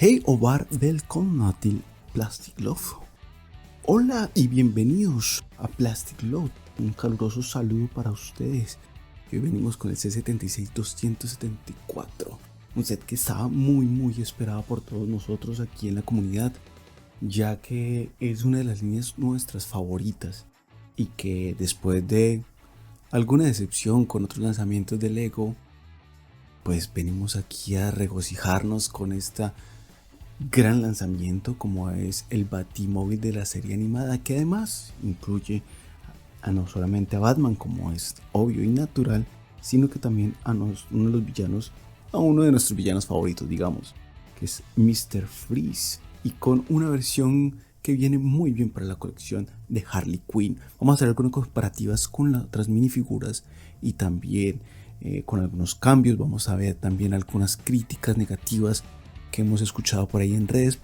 Hej och välkomna till Plastic Love. Hola y bienvenidos a Plastic Love. Un caluroso saludo para ustedes. Hoy venimos con el C76274. Un set que estaba muy esperado por todos nosotros aquí en la comunidad, ya que es una de las líneas nuestras favoritas y que después de alguna decepción con otros lanzamientos de Lego, pues venimos aquí a regocijarnos con esta gran lanzamiento como es el Batimóvil de la serie animada, que además incluye a no solamente a Batman, como es obvio y natural, sino que también a uno de los villanos, a uno de nuestros villanos favoritos, digamos, que es Mr. Freeze, y con una versión que viene muy bien para la colección de Harley Quinn. Vamos a hacer algunas comparativas con las otras minifiguras y también con algunos cambios. Vamos a ver también algunas críticas negativas que hemos escuchado por ahí en redes.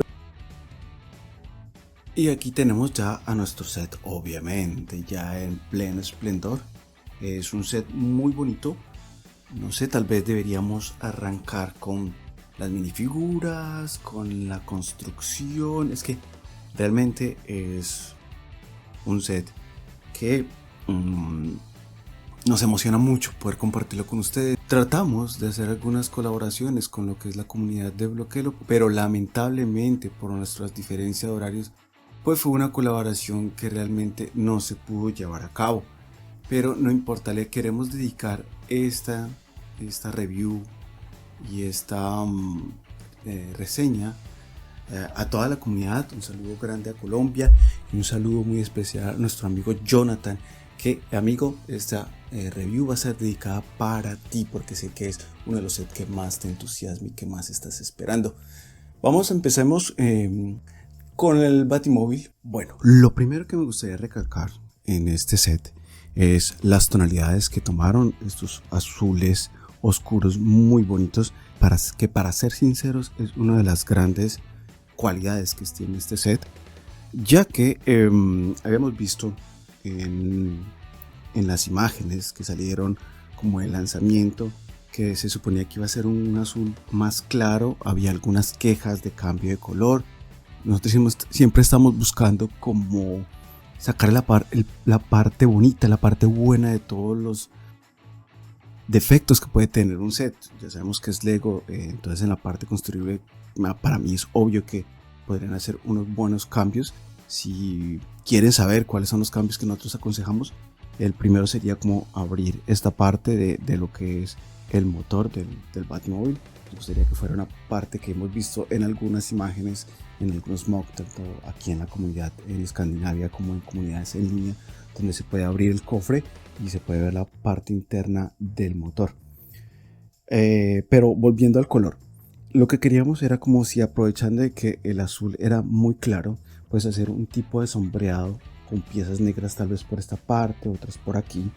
Y aquí tenemos ya a nuestro set, obviamente ya en pleno esplendor. Es un set muy bonito. No sé, tal vez deberíamos arrancar con las minifiguras, con la construcción. Es que realmente es un set que nos emociona mucho poder compartirlo con ustedes. Tratamos de hacer algunas colaboraciones con lo que es la comunidad de Bloqueo, pero lamentablemente por nuestras diferencias de horarios, pues fue una colaboración que realmente no se pudo llevar a cabo. Pero no importa, le queremos dedicar esta review y esta reseña a toda la comunidad. Un saludo grande a Colombia y un saludo muy especial a nuestro amigo Jonathan, que amigo, esta review va a ser dedicada para ti porque sé que es uno de los sets que más te entusiasma y que más estás esperando. Empecemos con el Batimóvil. Bueno, lo primero que me gustaría recalcar en este set es las tonalidades que tomaron, estos azules oscuros muy bonitos, para ser sinceros es una de las grandes cualidades que tiene este set, ya que habíamos visto en las imágenes que salieron como el lanzamiento que se suponía que iba a ser un azul más claro. Había algunas quejas de cambio de color. Nosotros siempre estamos buscando como sacar la parte bonita, la parte buena de todos los defectos que puede tener un set. Ya sabemos que es Lego, entonces en la parte construible para mí es obvio que podrían hacer unos buenos cambios. Si quieren saber cuáles son los cambios que nosotros aconsejamos, el primero sería como abrir esta parte de lo que es el motor del Batmóvil. Me gustaría que fuera una parte que hemos visto en algunas imágenes, en algunos mocks, tanto aquí en la comunidad en Escandinavia como en comunidades en línea, donde se puede abrir el cofre y se puede ver la parte interna del motor. Pero volviendo al color, lo que queríamos era como si, aprovechando de que el azul era muy claro, pues hacer un tipo de sombreado con piezas negras tal vez por esta parte, otras por aquí,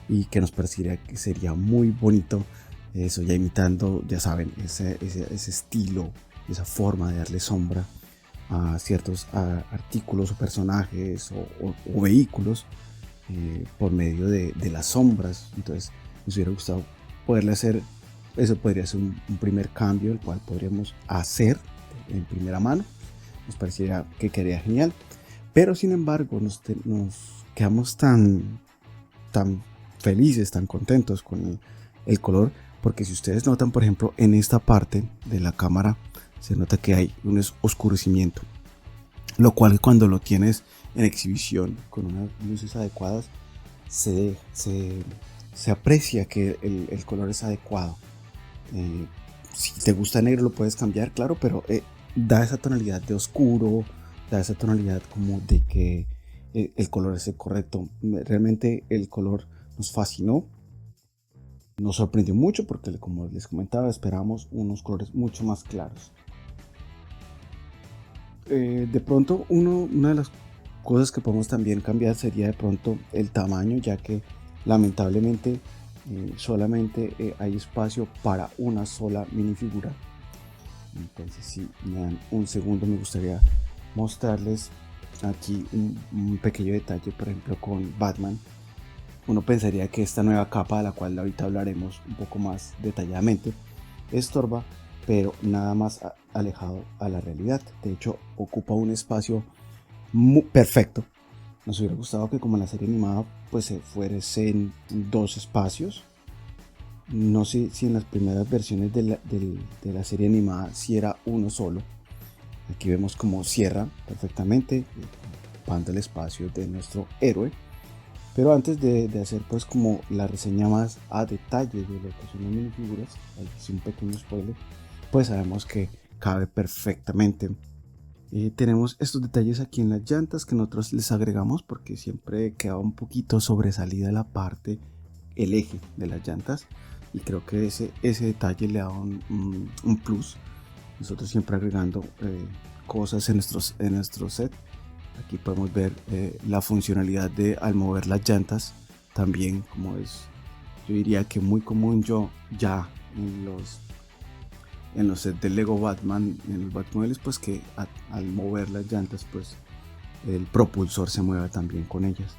y que nos pareciera que sería muy bonito eso, ya imitando, ya saben, ese estilo, esa forma de darle sombra a ciertos artículos o personajes o vehículos por medio de las sombras. Entonces nos hubiera gustado poderle hacer eso. Podría ser un primer cambio, el cual podríamos hacer en primera mano. Nos pareciera que quedaría genial, pero sin embargo nos quedamos tan felices, tan contentos con el color, porque si ustedes notan, por ejemplo, en esta parte de la cámara se nota que hay un oscurecimiento, lo cual cuando lo tienes en exhibición con unas luces adecuadas se aprecia que el color es adecuado. Si te gusta negro lo puedes cambiar, claro, pero da esa tonalidad de oscuro, da esa tonalidad como de que el color es el correcto. Realmente el color nos fascinó, nos sorprendió mucho porque, como les comentaba, esperábamos unos colores mucho más claros. De pronto una de las cosas que podemos también cambiar sería de pronto el tamaño, ya que lamentablemente solamente hay espacio para una sola minifigura. Entonces, si me dan un segundo, me gustaría mostrarles aquí un pequeño detalle. Por ejemplo, con Batman, uno pensaría que esta nueva capa, de la cual ahorita hablaremos un poco más detalladamente, estorba pero nada más alejado a la realidad. De hecho, ocupa un espacio perfecto. Nos hubiera gustado que como en la serie animada pues se fuesen dos espacios. No sé si en las primeras versiones de la serie animada si era uno solo. Aquí vemos cómo cierra perfectamente, ocupando el espacio de nuestro héroe. Pero antes de hacer pues como la reseña más a detalle de lo que son las minifiguras, aquí es un pequeño spoiler, pues sabemos que cabe perfectamente. Tenemos estos detalles aquí en las llantas que nosotros les agregamos porque siempre queda un poquito sobresalida la parte, el eje de las llantas, y creo que ese detalle le da un plus. Nosotros siempre agregando cosas en nuestro set. Aquí podemos ver la funcionalidad de al mover las llantas, también como es, yo diría que muy común ya en los sets de Lego Batman, en los Batmobiles, pues que al mover las llantas pues el propulsor se mueva también con ellas.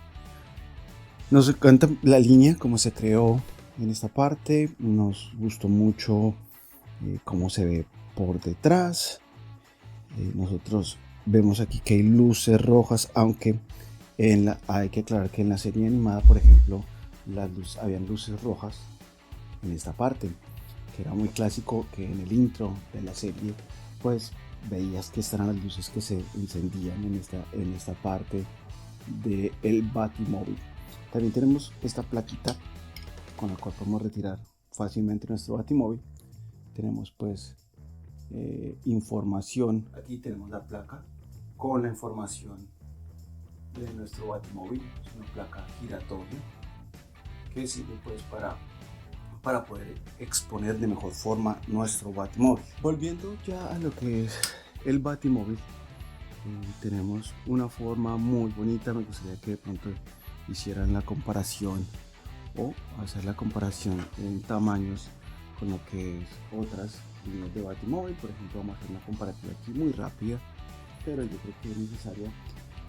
Nos encanta la línea como se creó en esta parte, nos gustó mucho cómo se ve por detrás. Nosotros vemos aquí que hay luces rojas, aunque hay que aclarar que en la serie animada, por ejemplo, habían luces rojas en esta parte, que era muy clásico que en el intro de la serie pues veías que estaban las luces que se encendían en esta parte del Batimóvil. También tenemos esta plaquita con la cual podemos retirar fácilmente nuestro Batimóvil. Tenemos pues información. Aquí tenemos la placa con la información de nuestro Batimóvil. Es una placa giratoria que sirve pues para poder exponer de mejor forma nuestro Batimóvil. Volviendo ya a lo que es el Batimóvil, tenemos una forma muy bonita. Me gustaría que de pronto hicieran la comparación o hacer la comparación en tamaños con lo que es otras líneas de Batimóvil. Por ejemplo, vamos a hacer una comparativa aquí muy rápida, pero yo creo que es necesaria.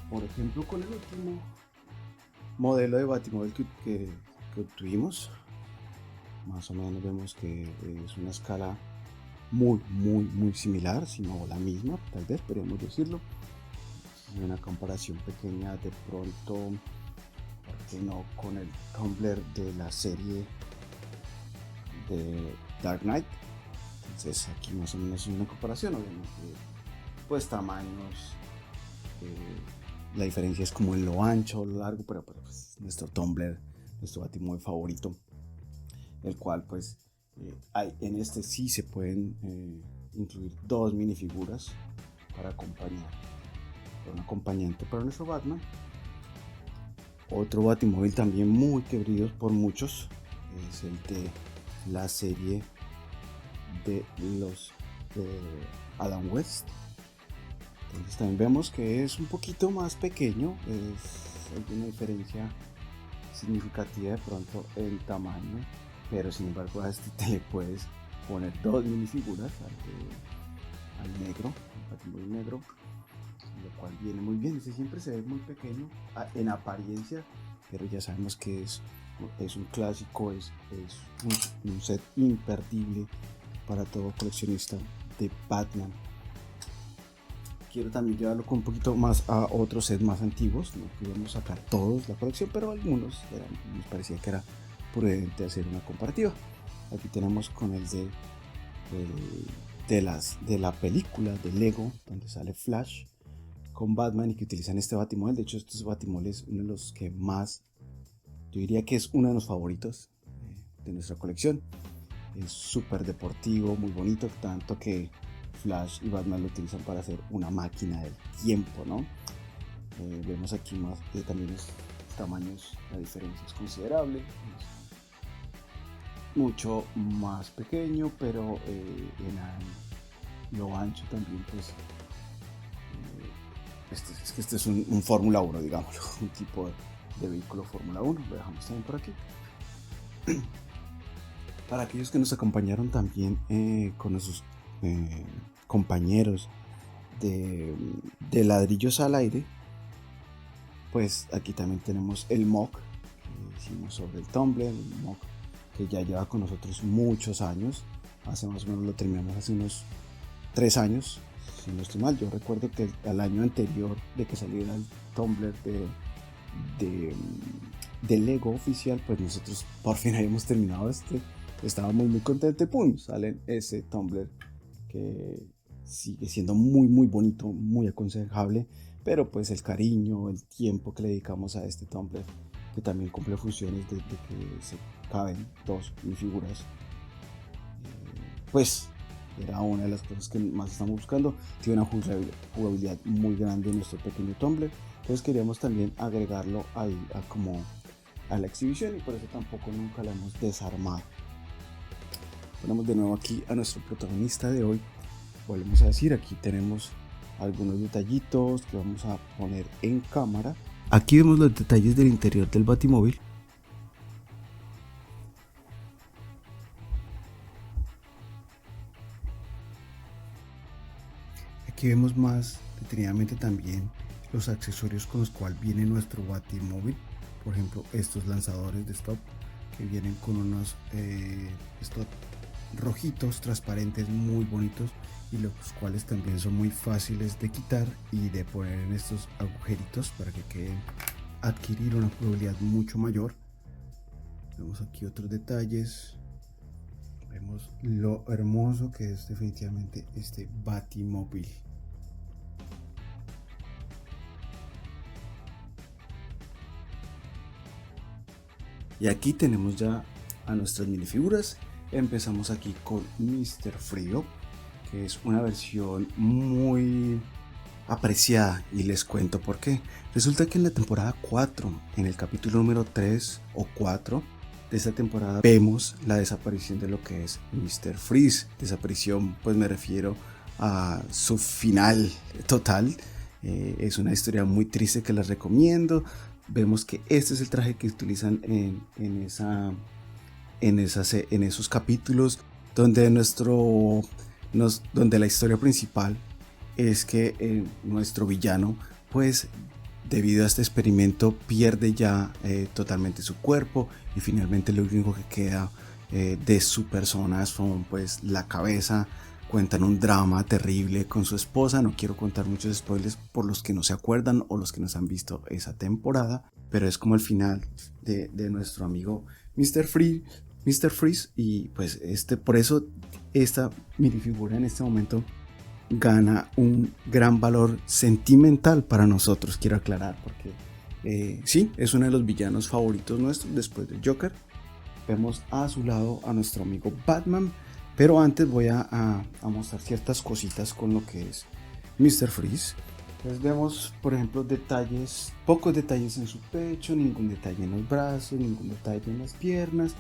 Por ejemplo, con el último modelo de Batimóvil que obtuvimos, más o menos vemos que es una escala muy similar, si no la misma, tal vez podríamos decirlo. Una comparación pequeña de pronto, ¿por qué no?, con el Tumbler de la serie de Dark Knight. Entonces aquí más o menos es una comparación, obviamente pues tamaños, la diferencia es como en lo ancho o lo largo, pero pues, nuestro Tumbler, nuestro Batimóvil favorito, el cual pues en este sí se pueden incluir dos minifiguras para acompañar, un acompañante para nuestro Batman. Otro Batimóvil también muy querido por muchos es el de la serie de los Adam West. Entonces también vemos que es un poquito más pequeño, hay una diferencia significativa de pronto en tamaño, pero sin embargo a este te le puedes poner dos minifiguras al negro, al Batimóvil negro, lo cual viene muy bien. Este siempre se ve muy pequeño en apariencia, pero ya sabemos que es un clásico, es un set imperdible para todo coleccionista de Batman. Quiero también llevarlo con un poquito más a otros sets más antiguos. No queremos sacar todos la colección, pero algunos nos parecía que era prudente hacer una comparativa. Aquí tenemos con el de la película de Lego, donde sale Flash con Batman y que utilizan este Batimóvil. De hecho, estos Batimóviles es uno de los que más, yo diría que es uno de los favoritos de nuestra colección. Es súper deportivo, muy bonito, tanto que Flash y Batman lo utilizan para hacer una máquina del tiempo, ¿no? Vemos aquí más también los tamaños, la diferencia es considerable, es mucho más pequeño, pero en lo ancho también pues este es un Fórmula 1, digámoslo, un tipo de vehículo Fórmula 1. Lo dejamos también por aquí. Para aquellos que nos acompañaron también con nuestros compañeros de ladrillos al aire, pues aquí también tenemos el mock que hicimos sobre el Tumblr, el mock que ya lleva con nosotros muchos años. hace más o menos lo terminamos hace unos 3 años, si no estoy mal. Yo recuerdo que al año anterior de que saliera el Tumblr de Lego oficial, pues nosotros por fin habíamos terminado estábamos muy contentos. ¡Pum! Sale ese Tumblr que sigue siendo muy muy bonito, muy aconsejable, pero pues el cariño, el tiempo que le dedicamos a este Tumblr, que también cumple funciones de que se caben 2 minifiguras, pues era una de las cosas que más estamos buscando. Tiene una jugabilidad muy grande en nuestro pequeño Tumblr, entonces queríamos también agregarlo ahí como a la exhibición, y por eso tampoco nunca la hemos desarmado. Ponemos de nuevo aquí a nuestro protagonista de hoy. Volvemos a decir, aquí tenemos algunos detallitos que vamos a poner en cámara. Aquí vemos los detalles del interior del Batimóvil. Aquí vemos más detenidamente también los accesorios con los cuales viene nuestro Batimóvil. Por ejemplo, estos lanzadores de stop que vienen con unos stop rojitos transparentes muy bonitos, y los cuales también son muy fáciles de quitar y de poner en estos agujeritos para que queden, adquirir una probabilidad mucho mayor. Vemos aquí otros detalles, vemos lo hermoso que es definitivamente este Batimóvil. Y aquí tenemos ya a nuestras minifiguras. Empezamos aquí con Mr. Frío, que es una versión muy apreciada, y les cuento por qué. Resulta que en la temporada 4, en el capítulo número 3 o 4 de esta temporada, vemos la desaparición de lo que es Mr. Freeze. Desaparición, pues me refiero a su final total. Es una historia muy triste que les recomiendo. Vemos que este es el traje que utilizan en esos capítulos, donde donde la historia principal es que nuestro villano, pues debido a este experimento, pierde ya totalmente su cuerpo, y finalmente lo único que queda de su persona son pues la cabeza. Cuentan un drama terrible con su esposa. No quiero contar muchos spoilers por los que no se acuerdan o los que nos han visto esa temporada, pero es como el final de nuestro amigo Mr. Freeze, y pues por eso esta minifigura en este momento gana un gran valor sentimental para nosotros. Quiero aclarar, porque sí, es uno de los villanos favoritos nuestros después del Joker. Vemos a su lado a nuestro amigo Batman, pero antes voy a mostrar ciertas cositas con lo que es Mr. Freeze. Entonces vemos, por ejemplo, pocos detalles en su pecho, ningún detalle en los brazos, ningún detalle en las piernas.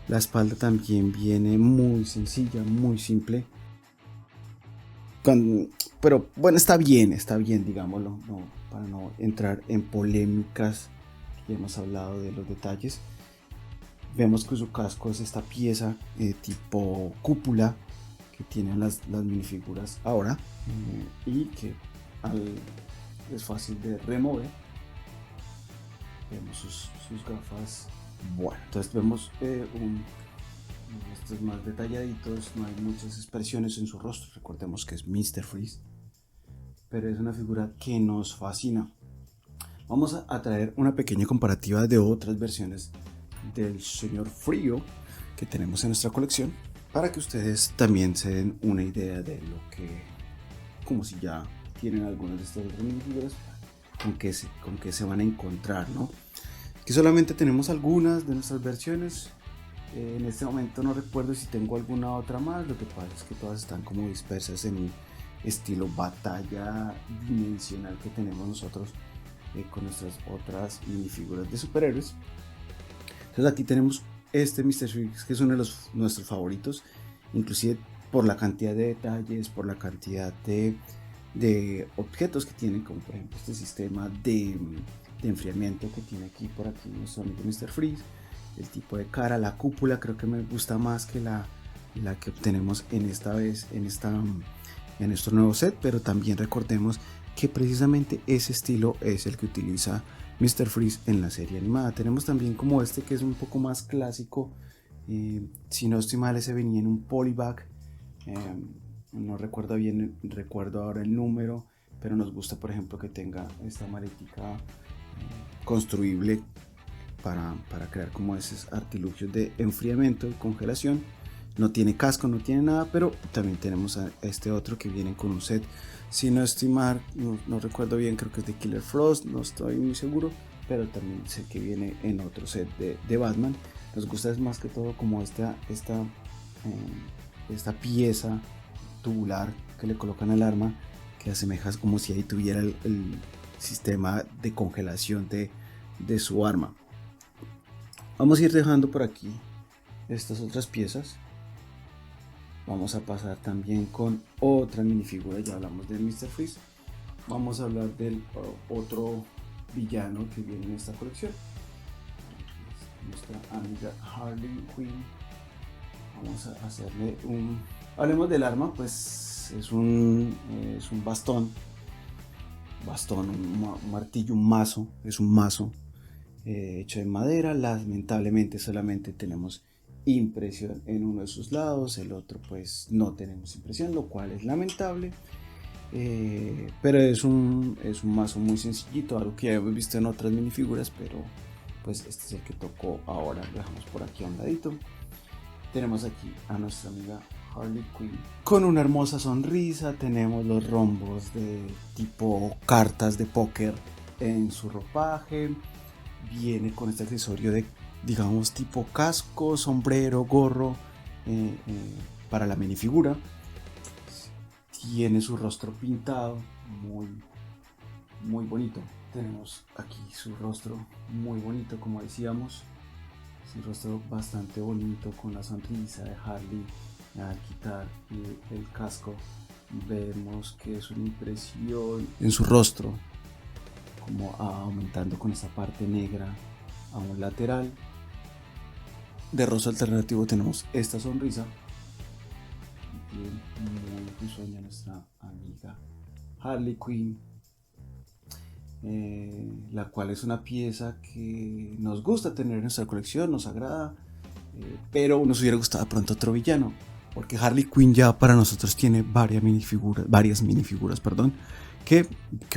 La espalda también viene muy sencilla, muy simple. Pero bueno, está bien, digámoslo, para no entrar en polémicas. Ya hemos hablado de los detalles. Vemos que su casco es esta pieza tipo cúpula que tienen las minifiguras ahora, y que es fácil de remover. Vemos sus gafas. Bueno, entonces vemos estos más detalladitos. No hay muchas expresiones en su rostro. Recordemos que es Mr. Freeze, pero es una figura que nos fascina. Vamos a traer una pequeña comparativa de otras versiones del señor Frío que tenemos en nuestra colección, para que ustedes también se den una idea de lo que, como si ya tienen algunas de estas otras minifiguras, con que se van a encontrar, ¿no? Aquí solamente tenemos algunas de nuestras versiones. En este momento no recuerdo si tengo alguna otra más. Lo que pasa es que todas están como dispersas en un estilo batalla dimensional que tenemos nosotros con nuestras otras minifiguras de superhéroes. Entonces aquí tenemos este Mr. Freeze, que es uno de nuestros favoritos, inclusive por la cantidad de detalles, por la cantidad de objetos que tiene, como por ejemplo este sistema de enfriamiento que tiene aquí por aquí nuestro amigo Mr. Freeze. El tipo de cara, la cúpula, creo que me gusta más que la que obtenemos en nuestro nuevo set, pero también recordemos que precisamente ese estilo es el que utiliza Mr. Freeze en la serie animada. Tenemos también como este, que es un poco más clásico, Si no estoy mal, ese venía en un polybag. No recuerdo bien, recuerdo ahora el número, pero nos gusta, por ejemplo, que tenga esta maletica construible para crear como esos artilugios de enfriamiento y congelación. No tiene casco, no tiene nada, pero también tenemos a este otro que viene con un set. Si no estoy mal, no recuerdo bien, creo que es de Killer Frost, no estoy muy seguro, pero también sé que viene en otro set de Batman. Nos gusta más que todo como esta pieza tubular que le colocan al arma, que asemeja como si ahí tuviera el sistema de congelación de su arma. Vamos a ir dejando por aquí estas otras piezas. Vamos a pasar también con otra minifigura. Ya hablamos de Mr. Freeze. Vamos a hablar del otro villano que viene en esta colección, nuestra amiga Harley Quinn. Vamos a hacerle hablemos del arma. Pues es un bastón, un martillo, un mazo. Es un mazo hecho de madera. Lamentablemente solamente tenemos impresión en uno de sus lados, el otro pues no tenemos impresión, lo cual es lamentable, pero es un mazo muy sencillito, algo que ya hemos visto en otras minifiguras, pero pues este es el que tocó ahora. Lo dejamos por aquí a un ladito. Tenemos aquí a nuestra amiga Harley Quinn con una hermosa sonrisa. Tenemos los rombos de tipo cartas de póker en su ropaje. Viene con este accesorio de, digamos, tipo casco, sombrero, gorro para la minifigura. Tiene su rostro pintado muy bonito. Tenemos aquí su rostro muy bonito, como decíamos. Es un rostro bastante bonito con la sonrisa de Harley. Al quitar el casco vemos que es una impresión en su rostro, como aumentando con esa parte negra a un lateral. De rostro alternativo tenemos esta sonrisa muy risueña, nuestra amiga Harley Quinn, la cual es una pieza que nos gusta tener en nuestra colección, nos agrada, pero nos hubiera gustado pronto otro villano, porque Harley Quinn ya para nosotros tiene varias minifiguras, que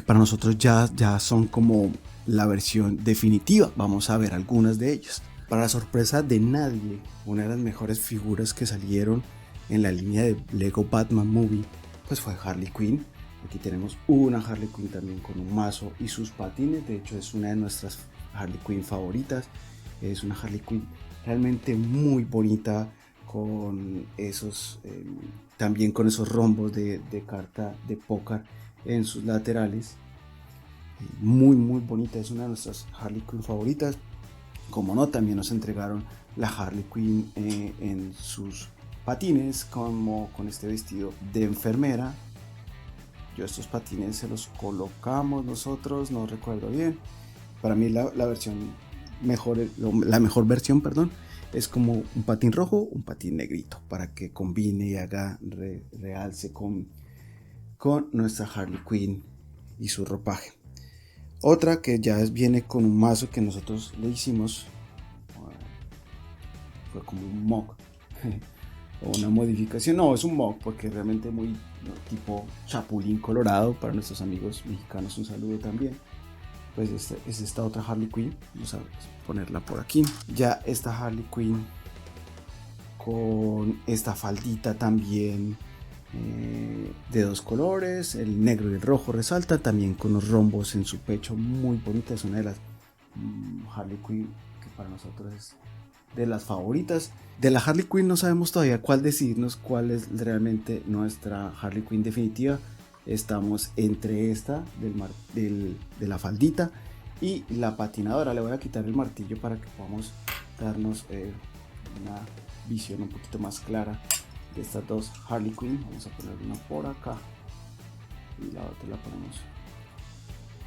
para nosotros ya son como la versión definitiva. Vamos a ver algunas de ellas. Para la sorpresa de nadie, una de las mejores figuras que salieron en la línea de Lego Batman Movie pues fue Harley Quinn. Aquí tenemos una Harley Quinn también con un mazo y sus patines. De hecho es una de nuestras Harley Quinn favoritas. Es una Harley Quinn realmente muy bonita, con esos también con esos rombos de carta de póker en sus laterales. Muy bonita, es una de nuestras Harley Quinn favoritas. Como no, también nos entregaron la Harley Quinn en sus patines, como con este vestido de enfermera. Yo estos patines se los colocamos nosotros, no recuerdo bien. Para mí la mejor versión, es como un patín rojo, un patín negrito, para que combine y haga realce con nuestra Harley Quinn y su ropaje. Otra que ya viene con un mazo que nosotros le hicimos, fue como un mock o una modificación. No, es un mock porque realmente muy tipo Chapulín Colorado. Para nuestros amigos mexicanos un saludo también. Pues es esta otra Harley Quinn. Vamos a ponerla por aquí. Ya esta Harley Quinn con esta faldita también de dos colores, el negro y el rojo resalta, también con los rombos en su pecho, muy bonita. Es una de las Harley Quinn que para nosotros es de las favoritas. De la Harley Quinn no sabemos todavía cuál decidirnos, cuál es realmente nuestra Harley Quinn definitiva. Estamos entre esta de la faldita y la patinadora. Le voy a quitar el martillo para que podamos darnos una visión un poquito más clara de estas dos Harley Quinn. Vamos a poner una por acá y la otra la ponemos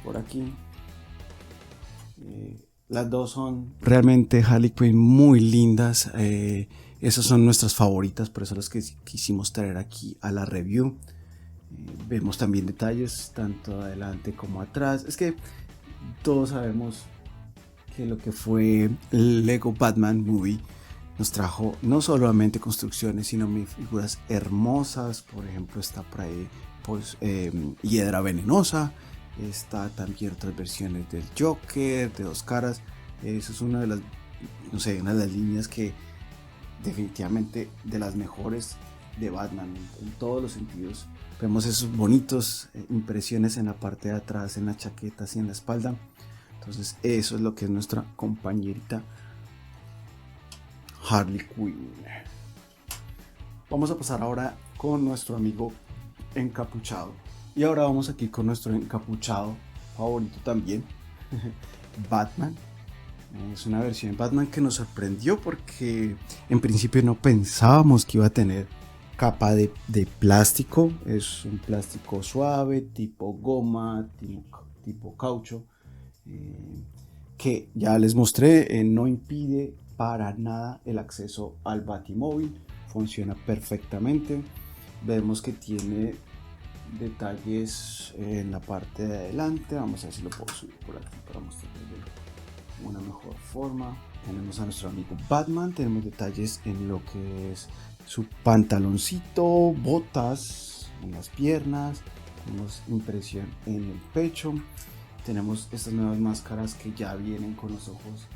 por aquí. Las dos son realmente Harley Quinn muy lindas. Esas son nuestras favoritas, por eso las que quisimos traer aquí a la review. Vemos también detalles tanto adelante como atrás. Es que todos sabemos que lo que fue el Lego Batman Movie nos trajo no solamente construcciones, sino figuras hermosas. Por ejemplo, está por ahí pues, Hiedra Venenosa. Está también otras versiones del Joker, de Dos Caras. Eso es una de las, no sé, una de las líneas que definitivamente de las mejores de Batman en todos los sentidos. Vemos esos bonitos impresiones en la parte de atrás, en las chaquetas y en la espalda. Entonces eso es lo que es nuestra compañerita Harley Quinn. Vamos a pasar ahora con nuestro amigo encapuchado. Y ahora vamos aquí con nuestro encapuchado favorito también, Batman. Es una versión de Batman que nos sorprendió porque en principio no pensábamos que iba a tener capa de plástico. Es un plástico suave, tipo goma, tipo caucho, que ya les mostré, no impide para nada el acceso al Batimóvil. Funciona perfectamente. Vemos que tiene detalles en la parte de adelante. Vamos a ver si lo puedo subir por aquí para mostrarles de una mejor forma. Tenemos a nuestro amigo Batman. Tenemos detalles en lo que es su pantaloncito, botas en las piernas. Tenemos impresión en el pecho. Tenemos estas nuevas máscaras que ya vienen con los ojos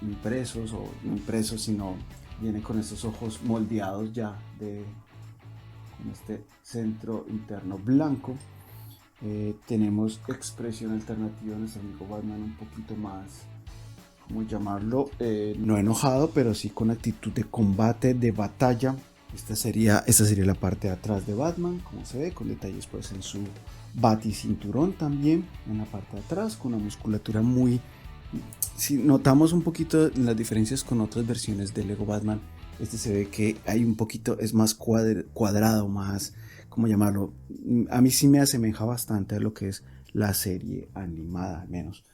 impresos, o no impresos, sino vienen con estos ojos moldeados ya con este centro interno blanco. Tenemos expresión alternativa de nuestro amigo Batman, un poquito más, ¿cómo llamarlo? No enojado, pero sí con actitud de combate, de batalla. Esta sería la parte de atrás de Batman, como se ve, con detalles pues en su baticinturón también, en la parte de atrás, con una musculatura muy... Si notamos un poquito las diferencias con otras versiones de Lego Batman, este se ve que hay un poquito, es más cuadrado, más, ¿cómo llamarlo? A mí sí me asemeja bastante a lo que es la serie animada, al menos.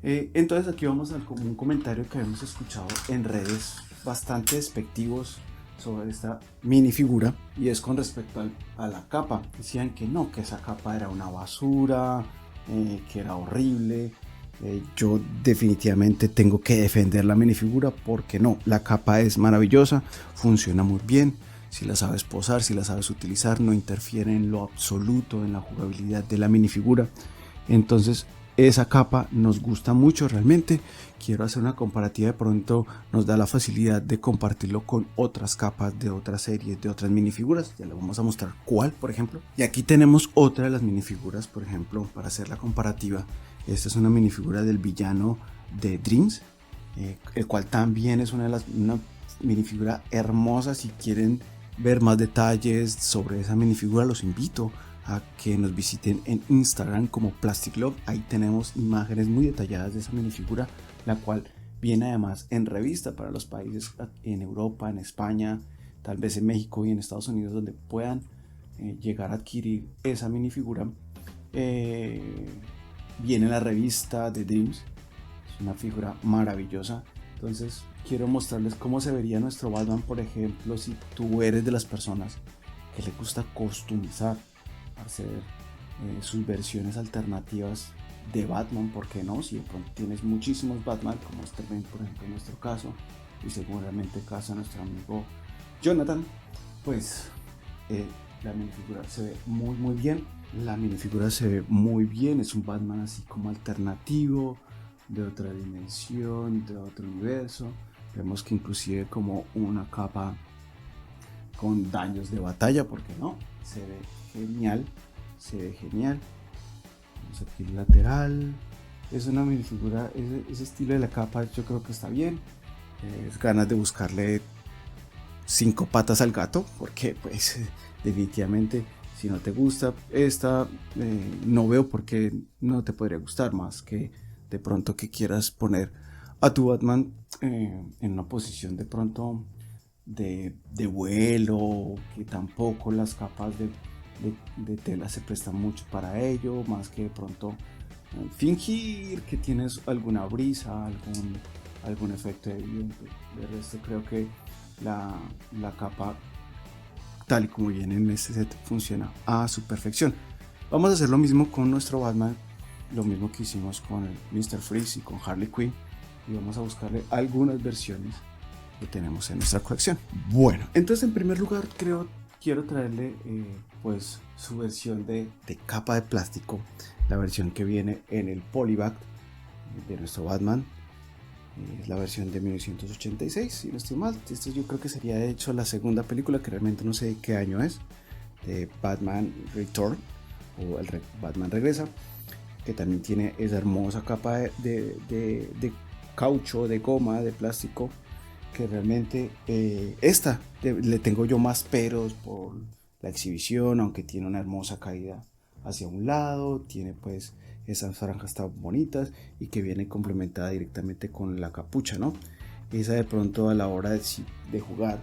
Entonces aquí vamos a un comentario que habíamos escuchado en redes bastante despectivos sobre esta minifigura, y es con respecto a la capa. Decían que no, que esa capa era una basura, que era horrible. Yo definitivamente tengo que defender la minifigura, porque no, la capa es maravillosa, funciona muy bien. Si la sabes posar, si la sabes utilizar, no interfiere en lo absoluto en la jugabilidad de la minifigura. Entonces esa capa nos gusta mucho realmente. Quiero hacer una comparativa, de pronto nos da la facilidad de compartirlo con otras capas de otras series, de otras minifiguras. Ya le vamos a mostrar cuál, por ejemplo. Y aquí tenemos otra de las minifiguras, por ejemplo, para hacer la comparativa. Esta es una minifigura del villano de Dreams, el cual también es una minifigura hermosa. Si quieren ver más detalles sobre esa minifigura, los invito a que nos visiten en Instagram como Plastic Love. Ahí tenemos imágenes muy detalladas de esa minifigura, la cual viene además en revista para los países en Europa, en España, tal vez en México y en Estados Unidos, donde puedan llegar a adquirir esa minifigura. Viene en la revista de Dreams, es una figura maravillosa. Entonces quiero mostrarles cómo se vería nuestro Batman, por ejemplo, si tú eres de las personas que le gusta customizar, hacer sus versiones alternativas de Batman. ¿Por qué no? Si de pronto tienes muchísimos Batman, como este, por ejemplo, en nuestro caso, y seguramente el caso de nuestro amigo Jonathan, pues la minifigura se ve muy bien. La minifigura se ve muy bien, es un Batman así como alternativo, de otra dimensión, de otro universo. Vemos que inclusive como una capa con daños de batalla, porque no, se ve genial, se ve genial. Vamos aquí el lateral, es una minifigura, ese estilo de la capa yo creo que está bien. Es ganas de buscarle 5 patas al gato, porque pues definitivamente si no te gusta esta, no veo por qué no te podría gustar, más que de pronto que quieras poner a tu Batman en una posición de pronto de vuelo, que tampoco las capas de tela se prestan mucho para ello, más que de pronto fingir que tienes alguna brisa, algún efecto de viento. De resto creo que la capa, tal y como viene en este set, funciona a su perfección. Vamos a hacer lo mismo con nuestro Batman, lo mismo que hicimos con el Mr. Freeze y con Harley Quinn, y vamos a buscarle algunas versiones que tenemos en nuestra colección. Bueno, entonces en primer lugar quiero traerle pues su versión de capa de plástico, la versión que viene en el polybag de nuestro Batman. Es la versión de 1986, si no estoy mal. Esto yo creo que sería de hecho la segunda película, que realmente no sé qué año es, de Batman Return o Batman Regresa, que también tiene esa hermosa capa de caucho, de goma, de plástico, que realmente le tengo yo más peros por la exhibición, aunque tiene una hermosa caída hacia un lado, tiene pues esas franjas tan bonitas y que viene complementada directamente con la capucha, ¿no? Esa de pronto a la hora de jugar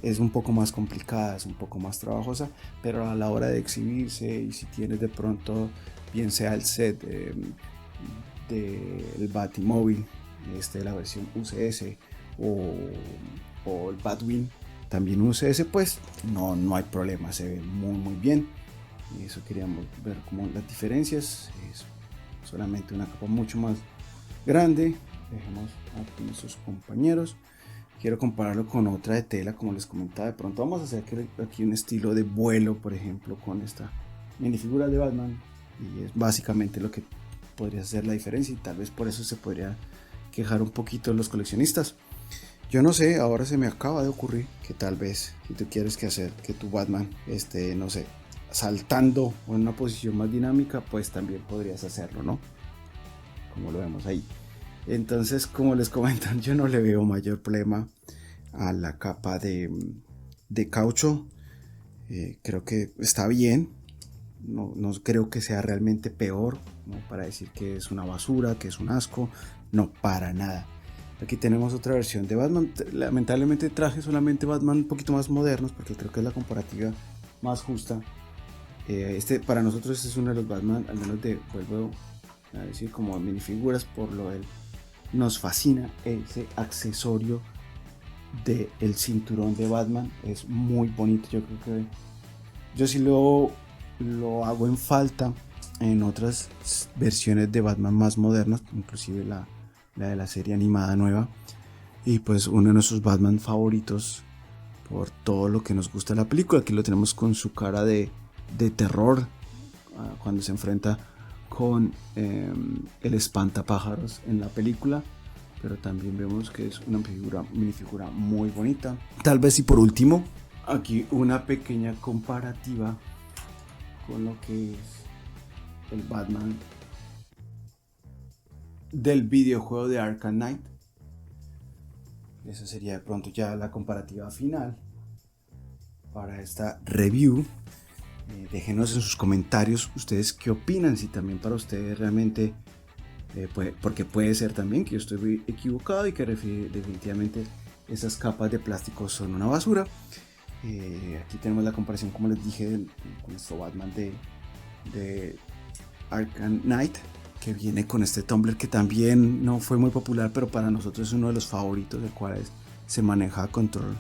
es un poco más complicada, es un poco más trabajosa, pero a la hora de exhibirse, y si tienes de pronto bien sea el set del Batimóvil, la versión UCS o el Batwing también UCS, pues no hay problema, se ve muy bien. Y eso queríamos ver como las diferencias. Es solamente una capa mucho más grande. Dejemos aquí nuestros compañeros. Quiero compararlo con otra de tela, como les comentaba. De pronto vamos a hacer aquí un estilo de vuelo, por ejemplo, con esta minifigura de Batman, y es básicamente lo que podría ser la diferencia, y tal vez por eso se podría quejar un poquito los coleccionistas. Yo no sé, ahora se me acaba de ocurrir que tal vez si tú quieres que tu Batman no sé, saltando o en una posición más dinámica, pues también podrías hacerlo, ¿no? Como lo vemos ahí. Entonces, como les comentan, yo no le veo mayor problema a la capa de caucho. Creo que está bien. No creo que sea realmente peor, ¿no? Para decir que es una basura, que es un asco. No, para nada. Aquí tenemos otra versión de Batman. Lamentablemente traje solamente Batman un poquito más modernos, porque creo que es la comparativa más justa. Para nosotros este es uno de los Batman, al menos vuelvo a decir, como minifiguras, por lo del nos fascina ese accesorio del cinturón de Batman. Es muy bonito. Yo creo que yo sí lo hago en falta en otras versiones de Batman más modernas, inclusive la de la serie animada nueva, y pues uno de nuestros Batman favoritos por todo lo que nos gusta de la película. Aquí lo tenemos con su cara de terror cuando se enfrenta con el espantapájaros en la película, pero también vemos que es una minifigura muy bonita. Tal vez, y por último, aquí una pequeña comparativa con lo que es el Batman del videojuego de Arkham Knight. Esa sería de pronto ya la comparativa final para esta review. Déjenos en sus comentarios ustedes qué opinan, si también para ustedes realmente porque puede ser también que yo estoy equivocado y que definitivamente esas capas de plástico son una basura. Aquí tenemos la comparación, como les dije, con nuestro Batman de Arkham Knight, que viene con este tumbler que también no fue muy popular, pero para nosotros es uno de los favoritos, el cual se maneja a control,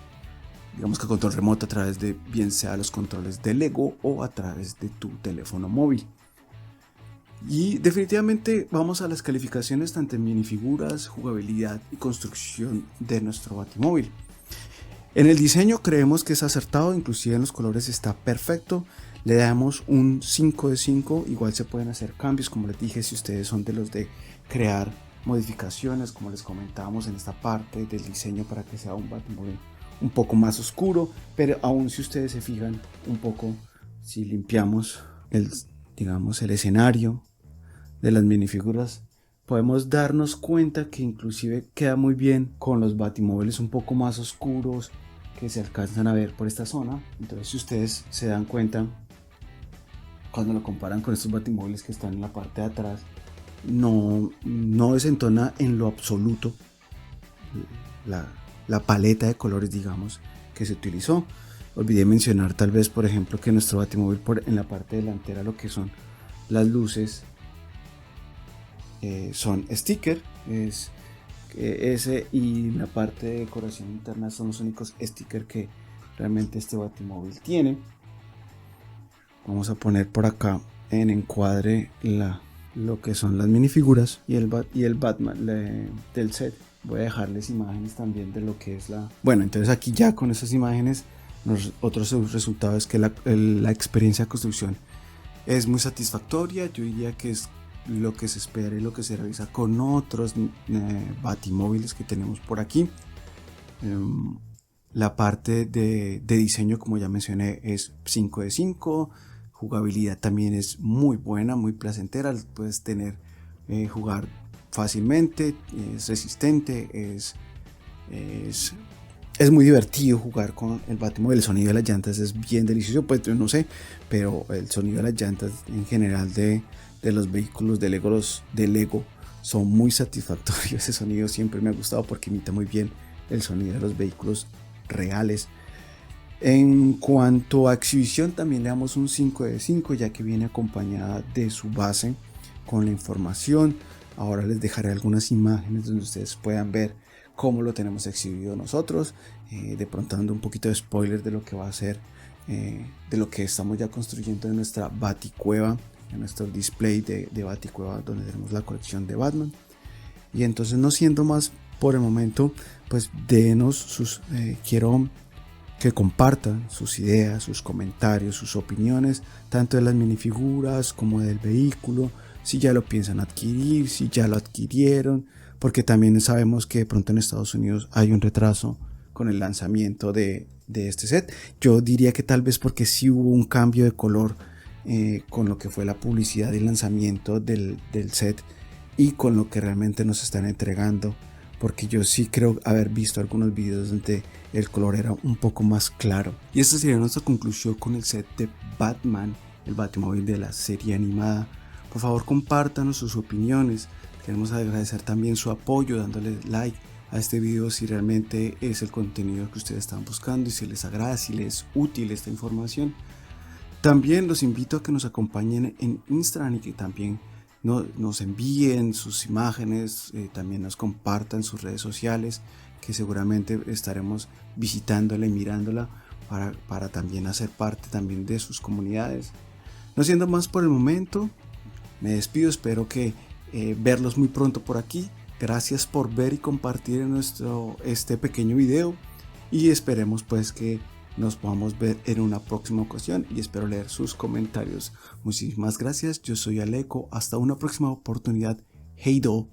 digamos que a control remoto, a través de bien sea los controles de Lego o a través de tu teléfono móvil. Y definitivamente vamos a las calificaciones tanto en minifiguras, jugabilidad y construcción de nuestro Batimóvil. En el diseño creemos que es acertado, inclusive en los colores está perfecto. Le damos un 5 de 5, igual se pueden hacer cambios, como les dije, si ustedes son de los de crear modificaciones, como les comentábamos en esta parte del diseño, para que sea un Batimóvil un poco más oscuro, pero aún si ustedes se fijan un poco, si limpiamos el escenario de las minifiguras, podemos darnos cuenta que inclusive queda muy bien con los Batimóviles un poco más oscuros que se alcanzan a ver por esta zona. Entonces, si ustedes se dan cuenta, cuando lo comparan con estos Batimóviles que están en la parte de atrás, no desentona en lo absoluto la paleta de colores, digamos, que se utilizó. Olvidé mencionar tal vez, por ejemplo, que nuestro Batimóvil en la parte delantera, lo que son las luces, son sticker, ese y la parte de decoración interna son los únicos stickers que realmente este Batimóvil tiene. Vamos a poner por acá en encuadre lo que son las minifiguras y el Batman del set. voy a dejarles imágenes también de lo que es la... Bueno, entonces aquí ya con esas imágenes, otro resultado es que la experiencia de construcción es muy satisfactoria. Yo diría que es lo que se espera y lo que se realiza con otros batimóviles que tenemos por aquí. La parte de diseño, como ya mencioné, es 5 de 5. Jugabilidad también es muy buena, muy placentera. Puedes jugar fácilmente, es resistente, es muy divertido jugar con el Batimóvil. El sonido de las llantas es bien delicioso, pues yo no sé, pero el sonido de las llantas en general de los vehículos de Lego son muy satisfactorios. Ese sonido siempre me ha gustado porque imita muy bien el sonido de los vehículos reales. En cuanto a exhibición, también le damos un 5 de 5, ya que viene acompañada de su base con la información. Ahora les dejaré algunas imágenes donde ustedes puedan ver cómo lo tenemos exhibido nosotros, de pronto dando un poquito de spoiler de lo que va a ser, de lo que estamos ya construyendo en nuestra Baticueva, en nuestro display de Baticueva, donde tenemos la colección de Batman. Y entonces, no siendo más por el momento, pues quiero que compartan sus ideas, sus comentarios, sus opiniones, tanto de las minifiguras como del vehículo, si ya lo piensan adquirir, si ya lo adquirieron, porque también sabemos que de pronto en Estados Unidos hay un retraso con el lanzamiento de este set. Yo diría que tal vez porque sí hubo un cambio de color con lo que fue la publicidad y lanzamiento del set y con lo que realmente nos están entregando, porque yo sí creo haber visto algunos videos donde el color era un poco más claro. Y esta sería nuestra conclusión con el set de Batman, el Batimóvil de la serie animada. Por favor, compártanos sus opiniones. Queremos agradecer también su apoyo dándole like a este video si realmente es el contenido que ustedes están buscando y si les agrada, si les es útil esta información. También los invito a que nos acompañen en Instagram y que también nos envíen sus imágenes, también nos compartan sus redes sociales, que seguramente estaremos visitándola y mirándola para también hacer parte también de sus comunidades. No siendo más por el momento, me despido, espero que verlos muy pronto por aquí. Gracias por ver y compartir este pequeño video y esperemos pues que nos podamos ver en una próxima ocasión y espero leer sus comentarios. Muchísimas gracias, yo soy Aleco, hasta una próxima oportunidad. Hey do.